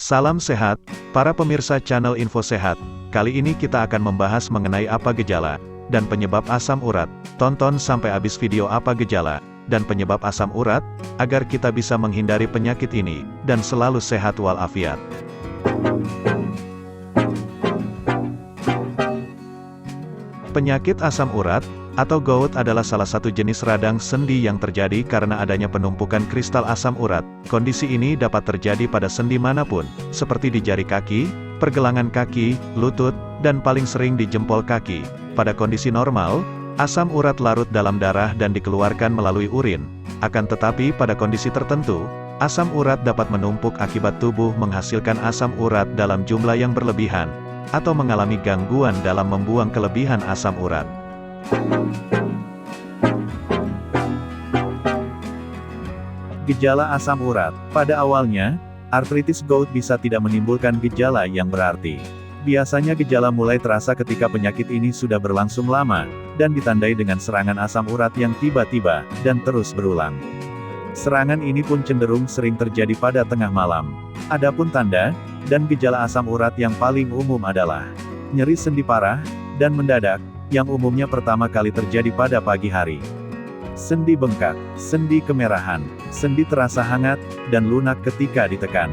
Salam sehat, para pemirsa channel Info Sehat. Kali ini kita akan membahas mengenai apa gejala dan penyebab asam urat. Tonton sampai habis video apa gejala dan penyebab asam urat, agar kita bisa menghindari penyakit ini, dan selalu sehat walafiat. Penyakit asam urat, atau gout adalah salah satu jenis radang sendi yang terjadi karena adanya penumpukan kristal asam urat. Kondisi ini dapat terjadi pada sendi manapun, seperti di jari kaki, pergelangan kaki, lutut, dan paling sering di jempol kaki. Pada kondisi normal, asam urat larut dalam darah dan dikeluarkan melalui urin. Akan tetapi pada kondisi tertentu, asam urat dapat menumpuk akibat tubuh menghasilkan asam urat dalam jumlah yang berlebihan, atau mengalami gangguan dalam membuang kelebihan asam urat. Gejala asam urat. Pada awalnya, artritis gout bisa tidak menimbulkan gejala yang berarti. Biasanya gejala mulai terasa ketika penyakit ini sudah berlangsung lama, dan ditandai dengan serangan asam urat yang tiba-tiba, dan terus berulang. Serangan ini pun cenderung sering terjadi pada tengah malam. Adapun tanda dan gejala asam urat yang paling umum adalah nyeri sendi parah dan mendadak, yang umumnya pertama kali terjadi pada pagi hari. Sendi bengkak, sendi kemerahan, sendi terasa hangat, dan lunak ketika ditekan.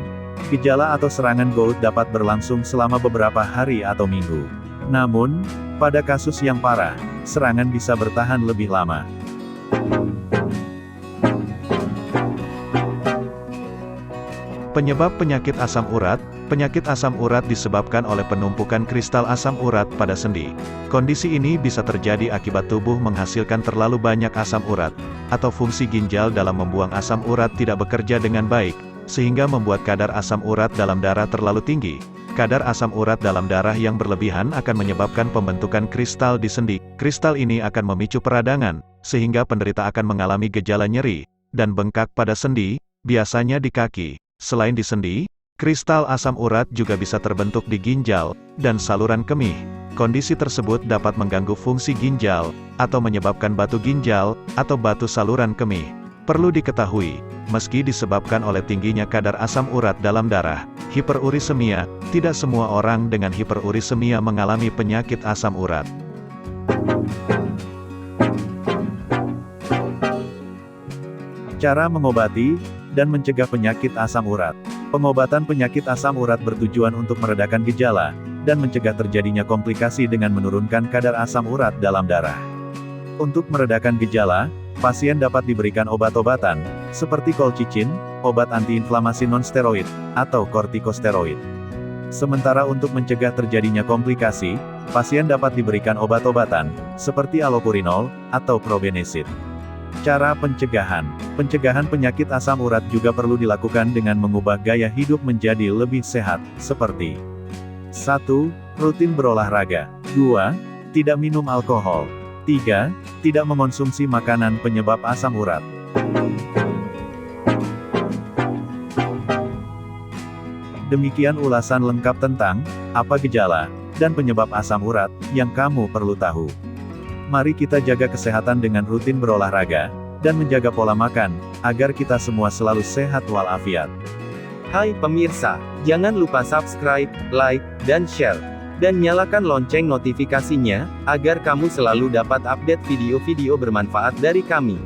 Gejala atau serangan gout dapat berlangsung selama beberapa hari atau minggu. Namun, pada kasus yang parah, serangan bisa bertahan lebih lama. Penyebab penyakit asam urat. Penyakit asam urat disebabkan oleh penumpukan kristal asam urat pada sendi. Kondisi ini bisa terjadi akibat tubuh menghasilkan terlalu banyak asam urat, atau fungsi ginjal dalam membuang asam urat tidak bekerja dengan baik, sehingga membuat kadar asam urat dalam darah terlalu tinggi. Kadar asam urat dalam darah yang berlebihan akan menyebabkan pembentukan kristal di sendi. Kristal ini akan memicu peradangan, sehingga penderita akan mengalami gejala nyeri dan bengkak pada sendi, biasanya di kaki. Selain di sendi, kristal asam urat juga bisa terbentuk di ginjal dan saluran kemih. Kondisi tersebut dapat mengganggu fungsi ginjal, atau menyebabkan batu ginjal, atau batu saluran kemih. Perlu diketahui, meski disebabkan oleh tingginya kadar asam urat dalam darah, hiperurisemia, tidak semua orang dengan hiperurisemia mengalami penyakit asam urat. Cara mengobati dan mencegah penyakit asam urat. Pengobatan penyakit asam urat bertujuan untuk meredakan gejala, dan mencegah terjadinya komplikasi dengan menurunkan kadar asam urat dalam darah. Untuk meredakan gejala, pasien dapat diberikan obat-obatan, seperti kolchicin, obat antiinflamasi non-steroid, atau kortikosteroid. Sementara untuk mencegah terjadinya komplikasi, pasien dapat diberikan obat-obatan, seperti allopurinol, atau probenecid. Cara pencegahan. Pencegahan penyakit asam urat juga perlu dilakukan dengan mengubah gaya hidup menjadi lebih sehat, seperti 1. Rutin berolahraga. 2. Tidak minum alkohol. 3. Tidak mengonsumsi makanan penyebab asam urat. Demikian ulasan lengkap tentang apa gejala dan penyebab asam urat yang kamu perlu tahu. Mari kita jaga kesehatan dengan rutin berolahraga, dan menjaga pola makan, agar kita semua selalu sehat walafiat. Hai pemirsa, jangan lupa subscribe, like, dan share. Dan nyalakan lonceng notifikasinya, agar kamu selalu dapat update video-video bermanfaat dari kami.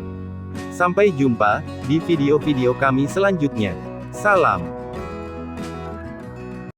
Sampai jumpa di video-video kami selanjutnya. Salam.